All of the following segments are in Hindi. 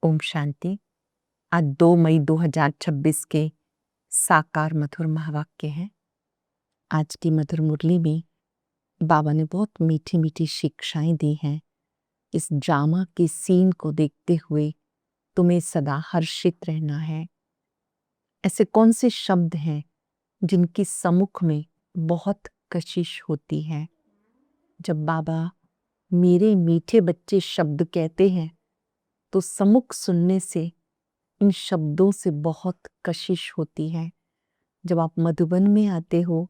ओम शांति। आज 2 मई 2026 के साकार मधुर महावाक्य हैं। आज की मधुर मुरली में बाबा ने बहुत मीठी मीठी शिक्षाएं दी हैं। इस ड्रामा के सीन को देखते हुए तुम्हें सदा हर्षित रहना है। ऐसे कौन से शब्द हैं जिनकी सम्मुख में बहुत कशिश होती है? जब बाबा मेरे मीठे बच्चे शब्द कहते हैं तो सम्मुख सुनने से इन शब्दों से बहुत कशिश होती है। जब आप मधुबन में आते हो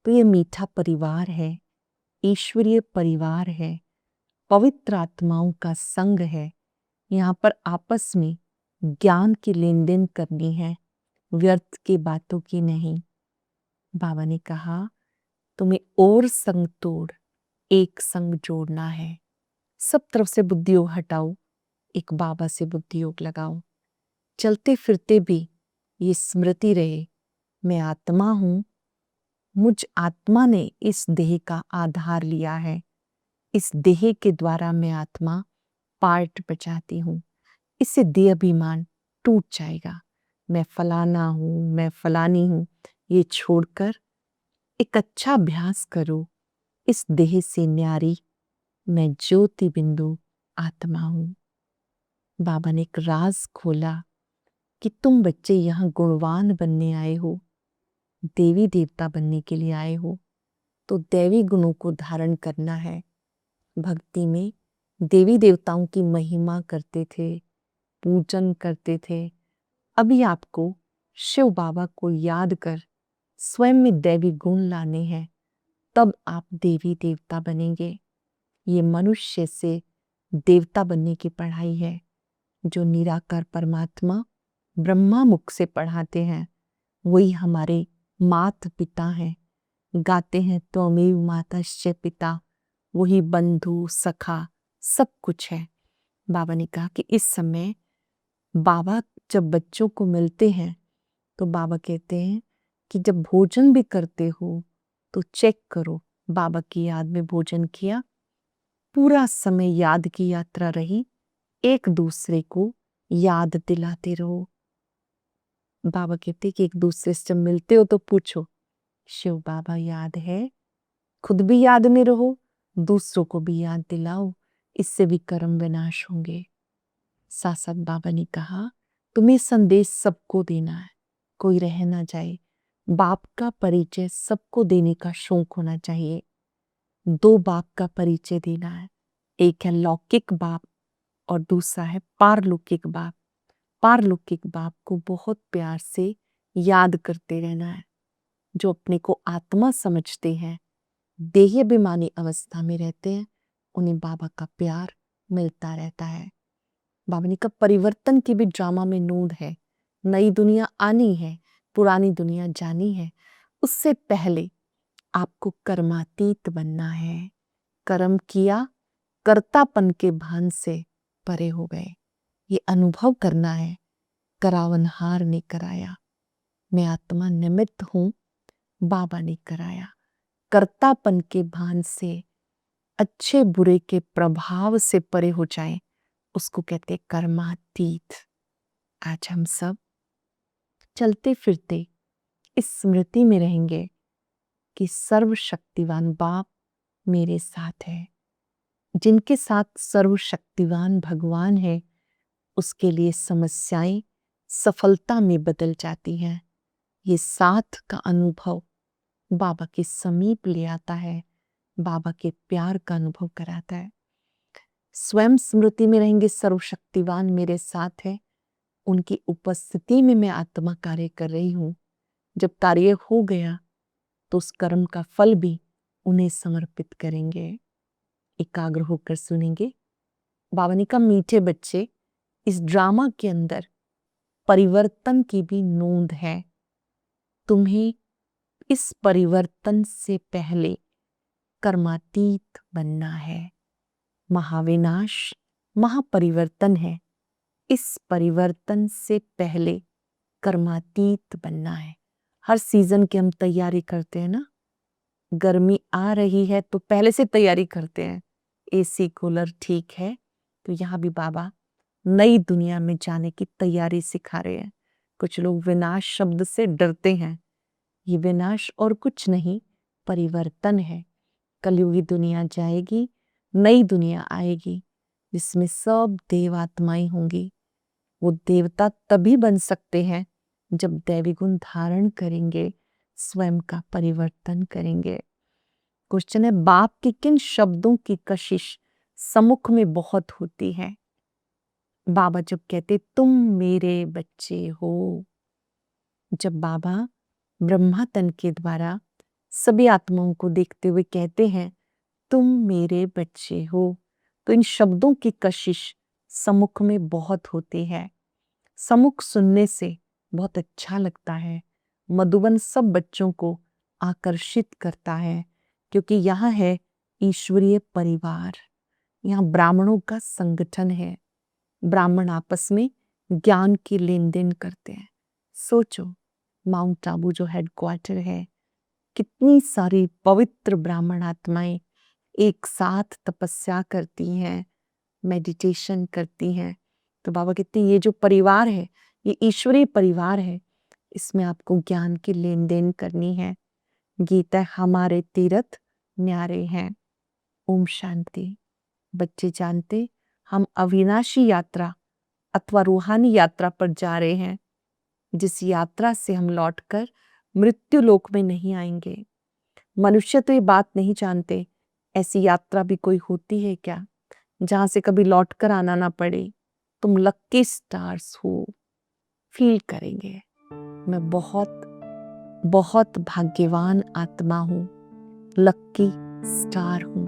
तो ये मीठा परिवार है, ईश्वरीय परिवार है, पवित्र आत्माओं का संग है। यहाँ पर आपस में ज्ञान की लेन देन करनी है, व्यर्थ की बातों की नहीं। बाबा ने कहा तुम्हें और संग तोड़ एक संग जोड़ना है। सब तरफ से बुद्धि योग हटाओ, एक बाबा से बुद्धि योग लगाओ। चलते फिरते भी ये स्मृति रहे, मैं आत्मा हूं, मुझ आत्मा ने इस देह का आधार लिया है। इस देह के द्वारा मैं आत्मा पार्ट बचाती हूं। इससे देह अभिमान टूट जाएगा। मैं फलाना हूं, मैं फलानी हूं, ये छोड़कर एक अच्छा अभ्यास करो। इस देह से न्यारी मैं ज्योति बिंदु आत्मा हूं। बाबा ने एक राज खोला कि तुम बच्चे यहाँ गुणवान बनने आए हो, देवी देवता बनने के लिए आए हो, तो दैवी गुणों को धारण करना है। भक्ति में देवी देवताओं की महिमा करते थे, पूजन करते थे। अभी आपको शिव बाबा को याद कर स्वयं में दैवी गुण लाने हैं, तब आप देवी देवता बनेंगे। ये मनुष्य से देवता बनने की पढ़ाई है जो निराकार परमात्मा ब्रह्मा मुख से पढ़ाते हैं। वही हमारे माता पिता हैं। गाते हैं त्वमेव मातश्च पिता, वही बंधु सखा सब कुछ है। बाबा ने कहा कि इस समय बाबा जब बच्चों को मिलते हैं तो बाबा कहते हैं कि जब भोजन भी करते हो तो चेक करो बाबा की याद में भोजन किया, पूरा समय याद की यात्रा रही, एक दूसरे को याद दिलाते रहो। बाबा कहते कि एक दूसरे से जब मिलते हो तो पूछो शिव बाबा याद है, खुद भी याद में रहो, दूसरों को भी याद दिलाओ, इससे भी कर्म विनाश होंगे। साथ साथ बाबा ने कहा तुम्हें संदेश सबको देना है, कोई रह ना जाए। बाप का परिचय सबको देने का शौक होना चाहिए। 2 बाप का परिचय देना है, एक है लौकिक बाप और दूसरा है पारलौकिक बाप। पारलौकिक बाप को बहुत प्यार से याद करते रहना है। जो अपने को आत्मा समझते हैं, देहाभिमानी अवस्था में रहते हैं, उन्हें बाबा का प्यार मिलता रहता है। बाबा ने कहा परिवर्तन की भी ड्रामा में नूंद है। नई दुनिया आनी है, पुरानी दुनिया जानी है। उससे पहले आपको कर्मातीत बनना है। कर्म किया, कर्तापन के भान से परे हो गए, ये अनुभव करना है। करावनहार ने कराया, मैं आत्मा निमित्त हूं, बाबा ने कराया। कर्तापन के भान से, अच्छे बुरे के प्रभाव से परे हो जाए, उसको कहते कर्मातीत। आज हम सब चलते फिरते इस स्मृति में रहेंगे कि सर्वशक्तिवान बाप मेरे साथ है। जिनके साथ सर्वशक्तिवान भगवान है, उसके लिए समस्याएं सफलता में बदल जाती हैं। ये साथ का अनुभव बाबा के समीप ले आता है, बाबा के प्यार का अनुभव कराता है। स्वयं स्मृति में रहेंगे सर्वशक्तिवान मेरे साथ है, उनकी उपस्थिति में मैं आत्मा कार्य कर रही हूं। जब कार्य हो गया तो उस कर्म का फल भी उन्हें समर्पित करेंगे। एकाग्र होकर सुनेंगे। बाबा ने कहा मीठे बच्चे, इस ड्रामा के अंदर परिवर्तन की भी नोंद है। तुम्हें इस परिवर्तन से पहले कर्मातीत बनना है। महाविनाश महापरिवर्तन है, इस परिवर्तन से पहले कर्मातीत बनना है। हर सीजन की हम तैयारी करते हैं ना, गर्मी आ रही है तो पहले से तैयारी करते हैं, एसी कूलर ठीक है। तो यहाँ भी बाबा नई दुनिया में जाने की तैयारी सिखा रहे हैं। कुछ लोग विनाश शब्द से डरते हैं। ये विनाश और कुछ नहीं, परिवर्तन है। कलयुगी दुनिया जाएगी, नई दुनिया आएगी जिसमें सब देव आत्माएं होंगी। वो देवता तभी बन सकते हैं जब दैवी गुण धारण करेंगे, स्वयं का परिवर्तन करेंगे। क्वेश्चन है, बाप के किन शब्दों की कशिश सम्मुख में बहुत होती है? बाबा जब कहते तुम मेरे बच्चे हो, जब बाबा ब्रह्मा तन के द्वारा सभी आत्माओं को देखते हुए कहते हैं तुम मेरे बच्चे हो, तो इन शब्दों की कशिश सम्मुख में बहुत होती है। सम्मुख सुनने से बहुत अच्छा लगता है। मधुबन सब बच्चों को आकर्षित करता है, क्योंकि यहाँ है ईश्वरीय परिवार, यहाँ ब्राह्मणों का संगठन है। ब्राह्मण आपस में ज्ञान की लेन देन करते हैं। सोचो, माउंट आबू जो हेडक्वार्टर है, कितनी सारी पवित्र ब्राह्मण आत्माएं एक साथ तपस्या करती हैं, मेडिटेशन करती हैं। तो बाबा कहते हैं ये जो परिवार है, ये ईश्वरीय परिवार है, इसमें आपको ज्ञान की लेन देन करनी है। गीता हमारे तीर्थ न्यारे हैं। ओम शांति। बच्चे जानते हम अविनाशी यात्रा अथवा रूहानी यात्रा पर जा रहे हैं, जिस यात्रा से हम लौटकर मृत्यु लोक में नहीं आएंगे। मनुष्य तो ये बात नहीं जानते, ऐसी यात्रा भी कोई होती है क्या, जहां से कभी लौटकर आना ना पड़े। तुम लक्की स्टार्स हो, फील करेंगे मैं बहुत बहुत भाग्यवान आत्मा हूं, लक्की स्टार हूं।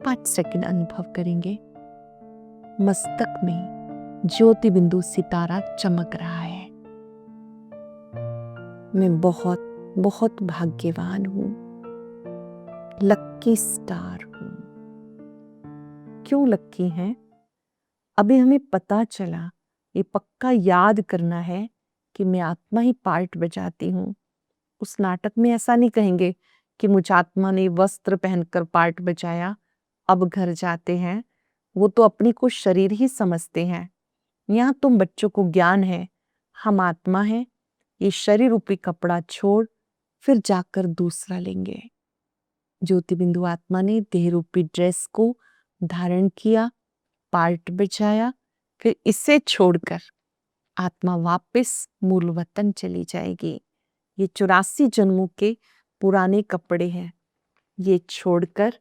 5 सेकंड अनुभव करेंगे। मस्तक में ज्योति बिंदु सितारा चमक रहा है। मैं बहुत बहुत भाग्यवान हूं, लक्की स्टार हूं। क्यों लक्की हैं? अभी हमें पता चला, ये पक्का याद करना है कि मैं आत्मा ही पार्ट बजाती हूं। उस नाटक में ऐसा नहीं कहेंगे कि मुझ आत्मा ने वस्त्र पहनकर पार्ट बजाया, अब घर जाते हैं। वो तो अपनी को शरीर ही समझते हैं। यहाँ तुम बच्चों को ज्ञान है, हम आत्मा हैं, ये शरीर रूपी कपड़ा छोड़ फिर जाकर दूसरा लेंगे। ज्योति बिंदु आत्मा ने देह रूपी ड्रेस को धारण किया, पार्ट बजाया, फिर इसे छोड़कर आत्मा वापस मूल वतन चली जाएगी। ये 84 जन्मों के पुराने कपड़े हैं, ये छोड़कर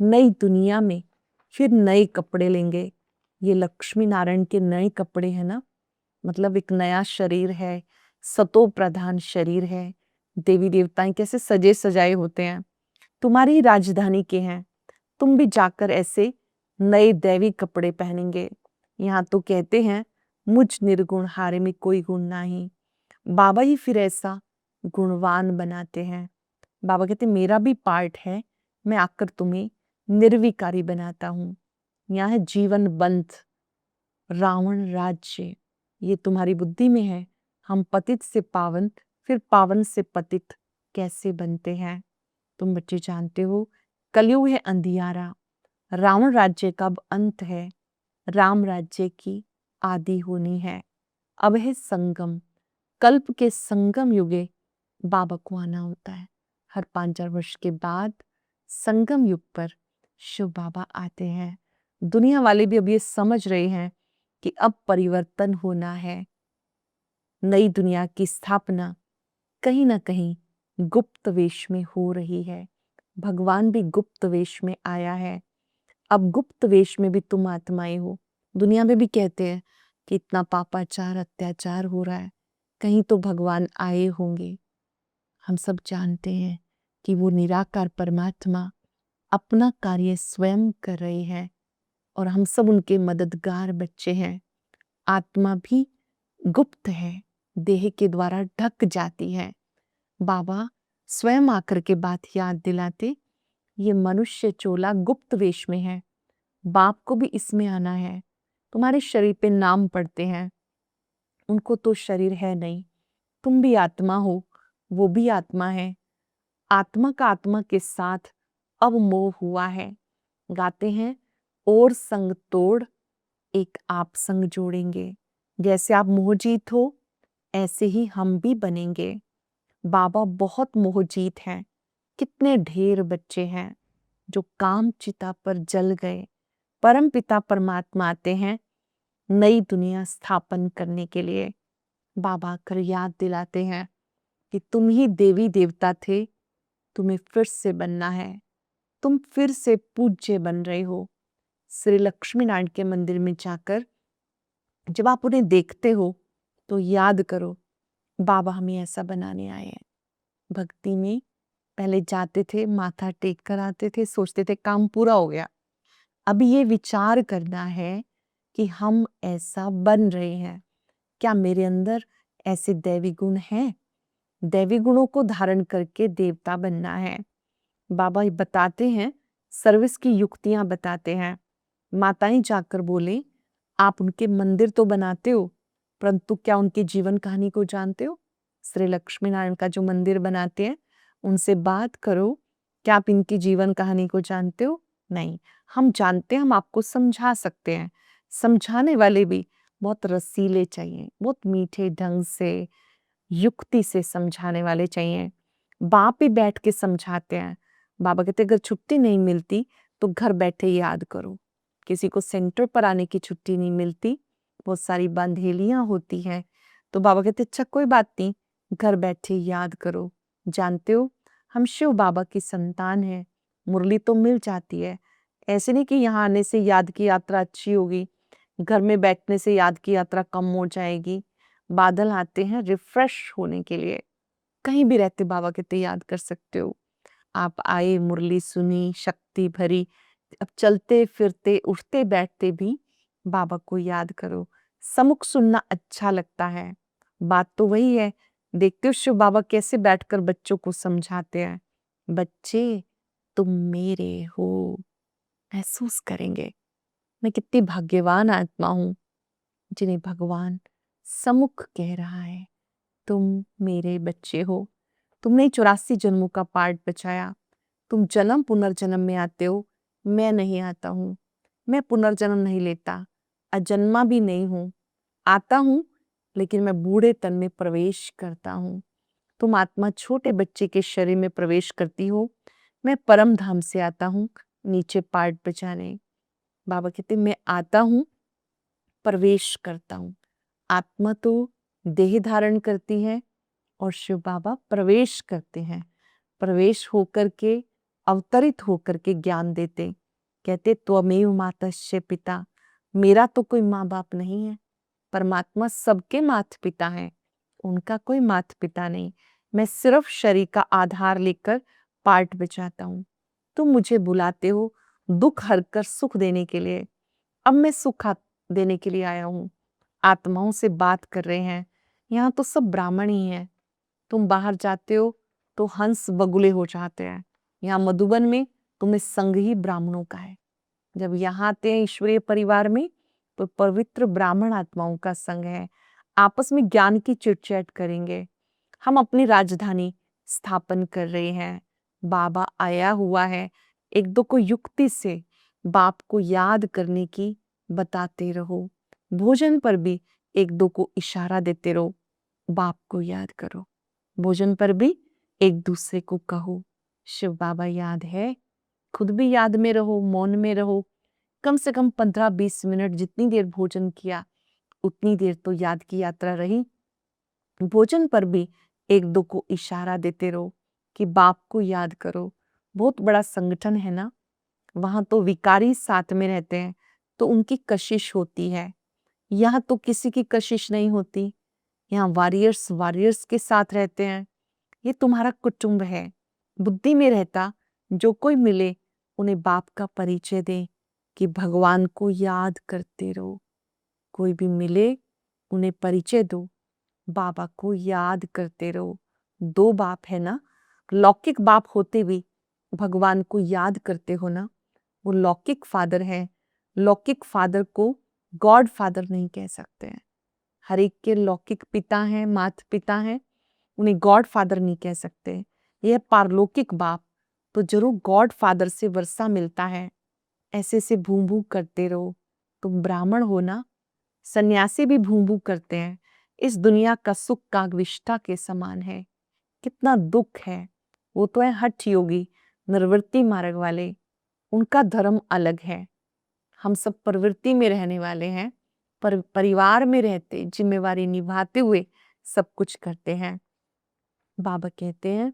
नई दुनिया में फिर नए कपड़े लेंगे। ये लक्ष्मी नारायण के नए कपड़े हैं ना, मतलब एक नया शरीर है, सतो प्रधान शरीर है। देवी देवताएं कैसे सजे सजाए होते हैं, तुम्हारी राजधानी के हैं। तुम भी जाकर ऐसे नए दैवी कपड़े पहनेंगे। यहाँ तो कहते हैं मुझ निर्गुण हारे में कोई गुण नहीं। बाबा ही फिर ऐसा गुणवान बनाते हैं। बाबा कहते मेरा भी पार्ट है, मैं आकर तुम्हें निर्विकारी बनाता हूँ। यहाँ है जीवन बंध, रावण राज्य, ये तुम्हारी बुद्धि में है। हम पतित से पावन, फिर पावन से पतित कैसे बनते हैं? तुम बच्चे जानते हो, कलयुग है अंधियारा, रावण राज्य का अब अंत है, राम राज्य की आदि होनी है। अब है संगम, कल्प के संगम युगे बाबा को आना होता है। हर 5,000 वर्ष के बाद संगम युग पर शिव बाबा आते हैं। दुनिया वाले भी अब ये समझ रहे हैं कि अब परिवर्तन होना है। नई दुनिया की स्थापना कहीं ना कहीं गुप्त वेश में हो रही है। भगवान भी गुप्त वेश में आया है। अब गुप्त वेश में भी तुम आत्माएं हो। दुनिया में भी कहते हैं कि इतना पापाचार अत्याचार हो रहा है, कहीं तो भगवान आए होंगे। हम सब जानते हैं कि वो निराकार परमात्मा अपना कार्य स्वयं कर रहे हैं और हम सब उनके मददगार बच्चे हैं। आत्मा भी गुप्त है, देह के द्वारा ढक जाती है। बाबा स्वयं आकर के बात याद दिलाते, ये मनुष्य चोला गुप्त वेश में है, बाप को भी इसमें आना है। तुम्हारे शरीर पे नाम पड़ते हैं, उनको तो शरीर है नहीं। तुम भी आत्मा हो, वो भी आत्मा है। आत्मा का आत्मा के साथ अब मोह हुआ है। गाते हैं और संग तोड़ एक आप संग जोड़ेंगे। जैसे आप मोहजीत हो ऐसे ही हम भी बनेंगे। बाबा बहुत मोहजीत हैं। कितने ढेर बच्चे हैं जो काम चिता पर जल गए। परम पिता परमात्मा आते हैं नई दुनिया स्थापन करने के लिए। बाबा आकर याद दिलाते हैं कि तुम ही देवी देवता थे, तुम्हें फिर से बनना है, तुम फिर से पूज्य बन रहे हो। श्री लक्ष्मी नारायण के मंदिर में जाकर जब आप उन्हें देखते हो तो याद करो बाबा हमें ऐसा बनाने आए हैं। भक्ति में पहले जाते थे, माथा टेक कर आते थे, सोचते थे काम पूरा हो गया। अभी ये विचार करना है कि हम ऐसा बन रहे हैं। क्या मेरे अंदर ऐसे दैवी गुण हैं? दैवी गुणों को धारण करके देवता बनना है। बाबा बताते हैं, सर्विस की युक्तियां बताते हैं। माताएं जाकर बोले आप उनके मंदिर तो बनाते हो, परंतु क्या उनकी जीवन कहानी को जानते हो? श्री लक्ष्मी नारायण का जो मंदिर बनाते हैं उनसे बात करो, क्या आप इनकी जीवन कहानी को जानते हो? नहीं, हम जानते हैं, हम आपको समझा सकते हैं। समझाने वाले भी बहुत रसीले चाहिए, बहुत मीठे ढंग से, युक्ति से समझाने वाले चाहिए। बाप भी बैठ के समझाते हैं। बाबा कहते अगर छुट्टी नहीं मिलती तो घर बैठे याद करो। किसी को सेंटर पर आने की छुट्टी नहीं मिलती, बहुत सारी बंधेलियां होती हैं, तो बाबा कहते अच्छा कोई बात नहीं, घर बैठे याद करो। जानते हो हम शिव बाबा की संतान हैं, मुरली तो मिल जाती है। ऐसे नहीं कि यहाँ आने से याद की यात्रा अच्छी होगी, घर में बैठने से याद की यात्रा कम हो जाएगी। बादल आते हैं रिफ्रेश होने के लिए। कहीं भी रहते बाबा कहते याद कर सकते हो। आप आए, मुरली सुनी, शक्ति भरी, अब चलते फिरते उठते बैठते भी बाबा को याद करो। समुख सुनना अच्छा लगता है। बात तो वही है। देखते हो शिव बाबा कैसे बैठकर बच्चों को समझाते हैं। बच्चे तुम मेरे हो, महसूस करेंगे मैं कितनी भाग्यवान आत्मा हूं जिन्हें भगवान समुख कह रहा है तुम मेरे बच्चे हो। तुमने 84 जन्मों का पाठ बचाया। तुम जन्म पुनर्जन्म में आते हो, मैं नहीं आता हूं। मैं पुनर्जन्म नहीं लेता, अजन्मा भी नहीं हूं। आता हूं लेकिन मैं बूढ़े तन में प्रवेश करता हूं। तुम आत्मा छोटे बच्चे के शरीर में प्रवेश करती हो, मैं परम धाम से आता हूं नीचे पाठ बचाने। बाबा कहते मैं आता हूं, प्रवेश करता हूं। आत्मा तो देह धारण करती है और शिव बाबा प्रवेश करते हैं। प्रवेश होकर के, अवतरित होकर के ज्ञान देते। कहते त्वमेव मातस्य पिता, मेरा तो कोई माँ बाप नहीं है। परमात्मा सबके माता पिता हैं, उनका कोई माता पिता नहीं। मैं सिर्फ शरीर का आधार लेकर पार्ट बचाता हूँ। तुम मुझे बुलाते हो दुख हरकर सुख देने के लिए। अब मैं सुख देने के लिए आया हूँ। आत्माओं से बात कर रहे हैं। यहाँ तो सब ब्राह्मण ही हैं। तुम बाहर जाते हो तो हंस बगुले हो जाते हैं। यहाँ मधुबन में तुम्हें संग ही ब्राह्मणों का है। जब यहाँ आते हैं ईश्वरीय परिवार में तो पवित्र ब्राह्मण आत्माओं का संग है। आपस में ज्ञान की चिटचैट करेंगे। हम अपनी राजधानी स्थापन कर रहे हैं। बाबा आया हुआ है। एक दो को युक्ति से बाप को याद करने की बताते रहो। भोजन पर भी एक दो को इशारा देते रहो, बाप को याद करो। भोजन पर भी एक दूसरे को कहो शिव बाबा याद है। खुद भी याद में रहो, मौन में रहो। कम से कम 15-20 मिनट, जितनी देर भोजन किया उतनी देर तो याद की यात्रा रही। भोजन पर भी एक दो को इशारा देते रहो कि बाप को याद करो। बहुत बड़ा संगठन है ना, वहां तो विकारी साथ में रहते हैं तो उनकी कशिश होती है। यहाँ तो किसी की कशिश नहीं होती। यहाँ वॉरियर्स के साथ रहते हैं। ये तुम्हारा कुटुंब है। बुद्धि में रहता जो कोई मिले उन्हें बाप का परिचय दे कि भगवान को याद करते रहो। कोई भी मिले उन्हें परिचय दो, बाबा को याद करते रहो। दो बाप है ना, लौकिक बाप होते भी भगवान को याद करते हो ना, वो लौकिक फादर है। लौकिक फादर को गॉड फादर नहीं कह सकते हैं। हर एक के लौकिक पिता हैं, माता पिता हैं, उन्हें गॉड फादर नहीं कह सकते। यह पारलौकिक बाप तो जरूर गॉड फादर से वर्षा मिलता है। ऐसे से भू भू करते रहो तुम ब्राह्मण हो ना, सन्यासी भी भूं भूं करते हैं, इस दुनिया का सुख कागविष्ठा के समान है। कितना दुख है। वो तो है हठ योगी, निर्वृत्ति मार्ग वाले, उनका धर्म अलग है। हम सब प्रवृत्ति में रहने वाले हैं, पर परिवार में रहते, जिम्मेवारी निभाते हुए सब कुछ करते हैं। बाबा कहते हैं,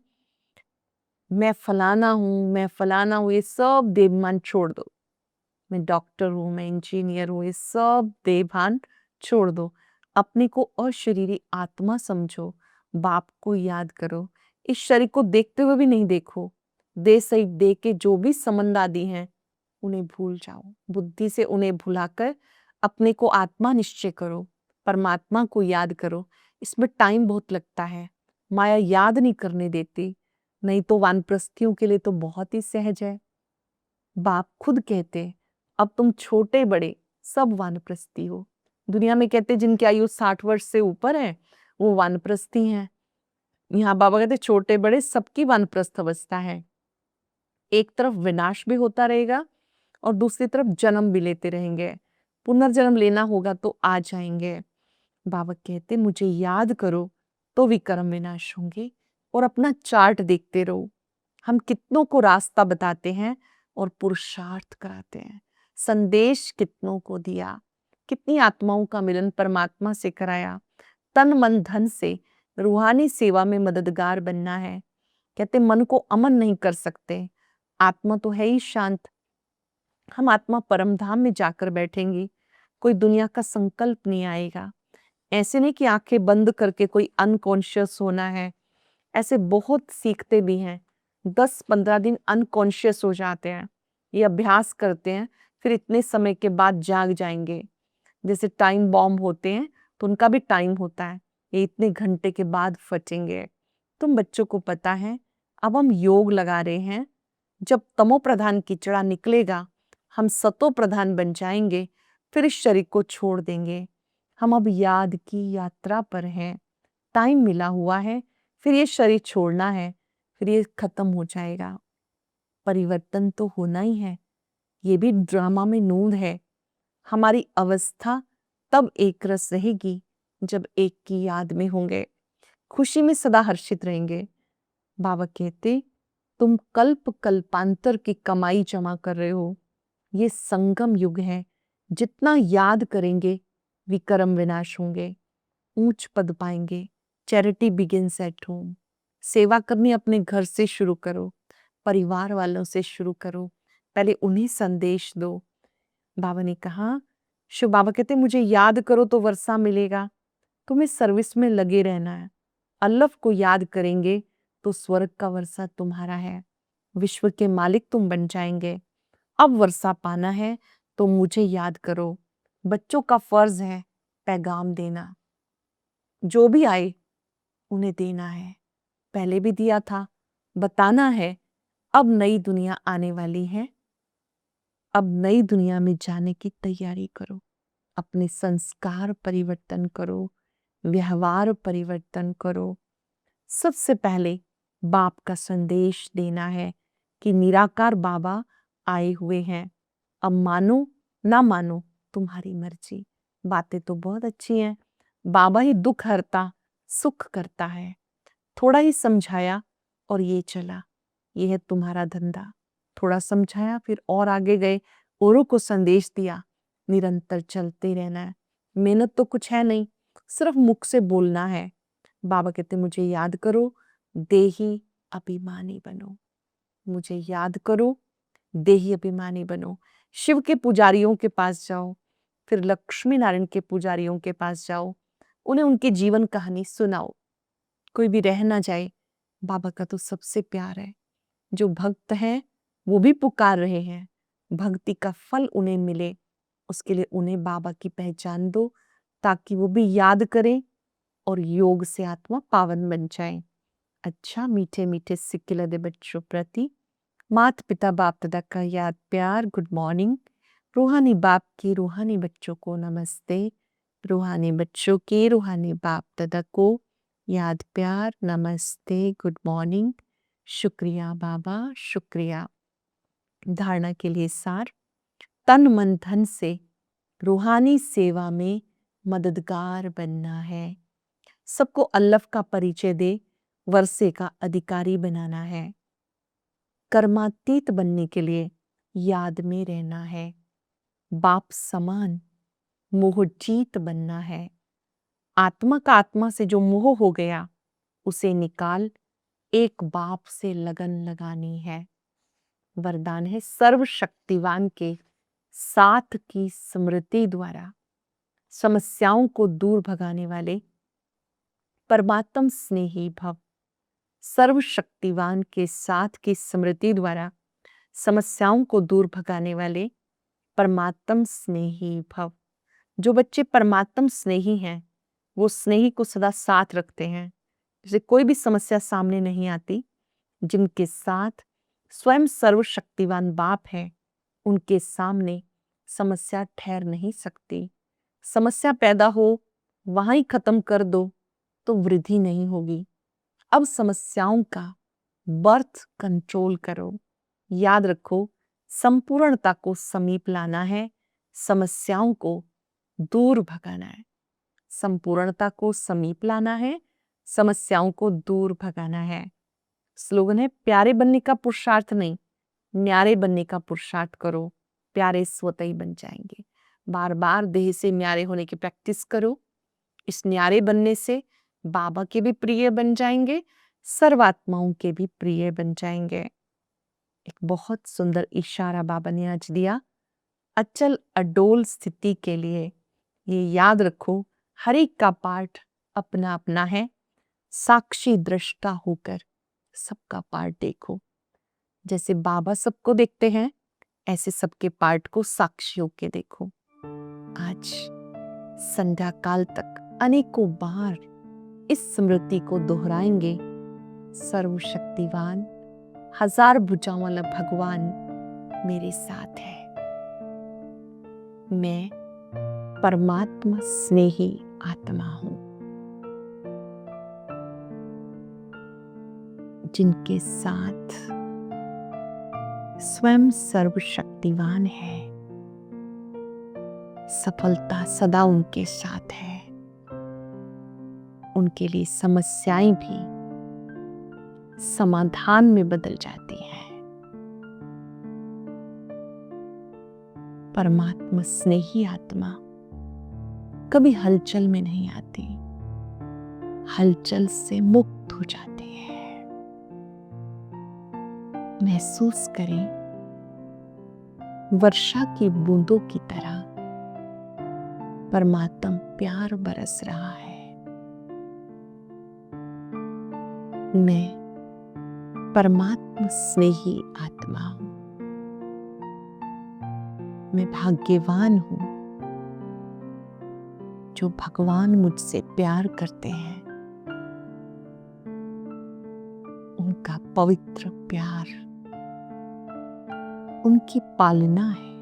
मैं फलाना हूं, मैं फलाना हूं, ये सब देवमान छोड़ दो। मैं डॉक्टर हूं, मैं इंजीनियर हूं, ये सब देवभान छोड़ दो। अपने को अशरीरी आत्मा समझो, बाप को याद करो, इस शरीर को देखते हुए भी नहीं देखो। दे सही दे के जो भी संबंध आदि हैं उन्हें भूल जाओ। बुद्धि से उन्हें भुलाकर अपने को आत्मा निश्चय करो, परमात्मा को याद करो। इसमें टाइम बहुत लगता है, माया याद नहीं करने देती, नहीं तो वानप्रस्थियों के लिए तो बहुत ही सहज है। बाप खुद कहते, अब तुम छोटे बड़े सब वानप्रस्थी हो। दुनिया में कहते जिनकी आयु 60 वर्ष से ऊपर है वो वानप्रस्थी हैं। यहाँ बाबा कहते छोटे बड़े सबकी वानप्रस्थ अवस्था है। एक तरफ विनाश भी होता रहेगा और दूसरी तरफ जन्म भी लेते रहेंगे। पुनर्जन्म लेना होगा तो आ जाएंगे। बाबा कहते मुझे याद करो तो विकर्म विनाश होंगे, और अपना चार्ट देखते रहो। हम कितनों को रास्ता बताते हैं और पुरुषार्थ कराते हैं। संदेश कितनों को दिया, कितनी आत्माओं का मिलन परमात्मा से कराया। तन मन धन से रूहानी सेवा में मददगार बनना है। कहते मन को अमन नहीं कर सकते, आत्मा तो है ही शांत। हम आत्मा परम धाम में जाकर बैठेंगी, कोई दुनिया का संकल्प नहीं आएगा। ऐसे नहीं कि आंखें बंद करके कोई अनकॉन्शियस होना है। ऐसे बहुत सीखते भी हैं, 10-15 दिन अनकॉन्शियस हो जाते हैं, ये अभ्यास करते हैं, फिर इतने समय के बाद जाग जाएंगे। जैसे टाइम बॉम्ब होते हैं तो उनका भी टाइम होता है, ये इतने घंटे के बाद फटेंगे। तुम बच्चों को पता है, अब हम योग लगा रहे हैं। जब तमो प्रधान कीचड़ा निकलेगा, हम सतो प्रधान बन जाएंगे, फिर इस शरीर को छोड़ देंगे। हम अब याद की यात्रा पर हैं, टाइम मिला हुआ है, फिर ये शरीर छोड़ना है, फिर ये खत्म हो जाएगा। परिवर्तन तो होना ही है, ये भी ड्रामा में नूंद है। हमारी अवस्था तब एक रस रहेगी जब एक की याद में होंगे, खुशी में सदा हर्षित रहेंगे। बाबा कहते तुम कल्प कल्पांतर की कमाई जमा कर रहे हो। ये संगम युग है, जितना याद करेंगे विकर्म विनाश होंगे, ऊंच पद पाएंगे। Charity begins at home. सेवा करनी अपने घर से शुरू करो, परिवार वालों से शुरू करो, पहले उन्हें संदेश दो। बाबा ने कहा, शिव बाबा कहते मुझे याद करो तो वर्षा मिलेगा, तुम्हें सर्विस में लगे रहना है। अल्लाह को याद करेंगे तो स्वर्ग का वर्षा तुम्हारा है, विश्व के मालिक तुम बन जाएंगे। अब वर्षा पाना है तो मुझे याद करो। बच्चों का फर्ज है पैगाम देना, जो भी आए उन्हें देना है। पहले भी दिया था, बताना है। अब नई दुनिया आने वाली है, अब नई दुनिया में जाने की तैयारी करो। अपने संस्कार परिवर्तन करो, व्यवहार परिवर्तन करो। सबसे पहले बाप का संदेश देना है कि निराकार बाबा आए हुए हैं। अब मानो ना मानो तुम्हारी मर्जी। बातें तो बहुत अच्छी हैं, बाबा ही दुख हरता सुख करता है। थोड़ा ही समझाया और ये चला, ये है तुम्हारा धंधा। थोड़ा समझाया फिर और आगे गए, औरों को संदेश दिया। निरंतर चलते रहना है, मेहनत तो कुछ है नहीं, सिर्फ मुख से बोलना है। बाबा कहते मुझे याद करो, देही अभिमानी बनो। मुझे याद करो, देही अभिमानी बनो। शिव के पुजारियों के पास जाओ, फिर लक्ष्मी नारायण के पुजारियों के पास जाओ, उन्हें उनकी जीवन कहानी सुनाओ। कोई भी रह ना जाए, बाबा का तो सबसे प्यार है। जो भक्त हैं वो भी पुकार रहे हैं, भक्ति का फल उन्हें मिले, उसके लिए उन्हें बाबा की पहचान दो, ताकि वो भी याद करें और योग से आत्मा पावन बन जाए। अच्छा, मीठे मीठे सिक्के लदे बच्चों प्रति मात पिता बाप दादा का याद प्यार, गुड मॉर्निंग। रूहानी बाप के रूहानी बच्चों को नमस्ते। रूहानी बच्चों के रूहानी बाप दादा को याद प्यार, नमस्ते, गुड मॉर्निंग। शुक्रिया बाबा, शुक्रिया। धारणा के लिए सार, तन मन धन से रूहानी सेवा में मददगार बनना है, सबको अल्लाह का परिचय दे वर्षे का अधिकारी बनाना है, कर्मातीत बनने के लिए याद में रहना है, बाप समान मोहजीत बनना है, आत्मा का आत्मा से जो मोह हो गया उसे निकाल एक बाप से लगन लगानी है। वरदान है सर्वशक्तिवान के साथ की स्मृति द्वारा समस्याओं को दूर भगाने वाले परमात्म स्नेही भव। सर्वशक्तिवान के साथ की स्मृति द्वारा समस्याओं को दूर भगाने वाले परमात्म स्नेही भव। जो बच्चे परमात्म स्नेही हैं वो स्नेही को सदा साथ रखते हैं, जैसे कोई भी समस्या सामने नहीं आती। जिनके साथ स्वयं सर्वशक्तिवान बाप है उनके सामने समस्या ठहर नहीं सकती। समस्या पैदा हो वहां ही खत्म कर दो तो वृद्धि नहीं होगी। अब समस्याओं का बर्थ कंट्रोल करो। याद रखो संपूर्णता को समीप लाना है, समस्याओं को दूर भगाना है। संपूर्णता को समीप लाना है, समस्याओं को दूर भगाना है। स्लोगन है प्यारे बनने का पुरुषार्थ नहीं, न्यारे बनने का पुरुषार्थ करो, प्यारे स्वतः ही बन जाएंगे। बार बार देह से न्यारे होने की प्रैक्टिस करो। इस न्यारे बनने से बाबा के भी प्रिय बन जाएंगे, सर्वात्माओं के भी प्रिय बन जाएंगे। एक बहुत सुंदर इशारा बाबा ने आज दिया अचल अडोल स्थिति के लिए। ये याद रखो हर एक का पार्ट अपना अपना है। साक्षी दृष्टा होकर सबका पार्ट देखो। जैसे बाबा सबको देखते हैं ऐसे सबके पार्ट को साक्षी होके देखो। आज संध्या काल तक अनेकों बार इस स्मृति को दोहराएंगे। सर्वशक्तिवान हजार भुजाओं वाला भगवान मेरे साथ है। मैं परमात्मा स्नेही आत्मा हूं जिनके साथ स्वयं सर्वशक्तिवान है। सफलता सदा उनके साथ है। उनके लिए समस्याएं भी समाधान में बदल जाती हैं। परमात्मा स्नेही आत्मा कभी हलचल में नहीं आती, हलचल से मुक्त हो जाती है। महसूस करें वर्षा की बूंदों की तरह परमात्मा प्यार बरस रहा है। मैं परमात्मा स्नेही आत्मा हूं। मैं भाग्यवान हूं जो भगवान मुझसे प्यार करते हैं। उनका पवित्र प्यार उनकी पालना है।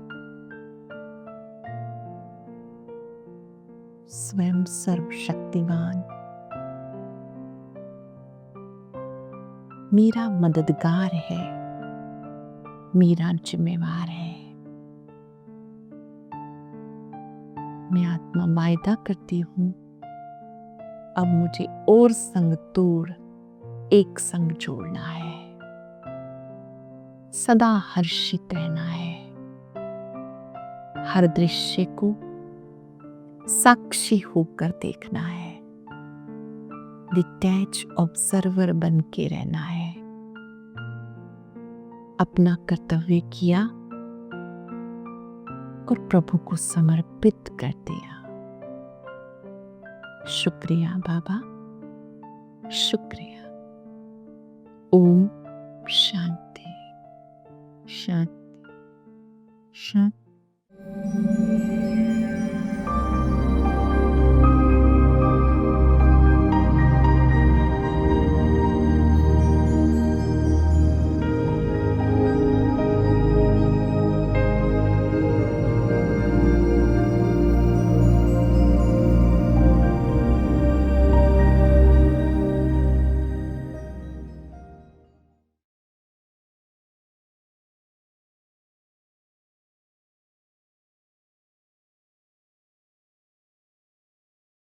स्वयं सर्वशक्तिवान मेरा मददगार है, मेरा जिम्मेवार है। मैं आत्मा वायदा करती हूं अब मुझे और संग तोड़ एक संग जोड़ना है। सदा हर्षित रहना है। हर दृश्य को साक्षी होकर देखना है। डिटैच ऑब्जर्वर बन के रहना है। अपना कर्तव्य किया और प्रभु को समर्पित कर दिया। शुक्रिया बाबा, शुक्रिया। ओम शांति।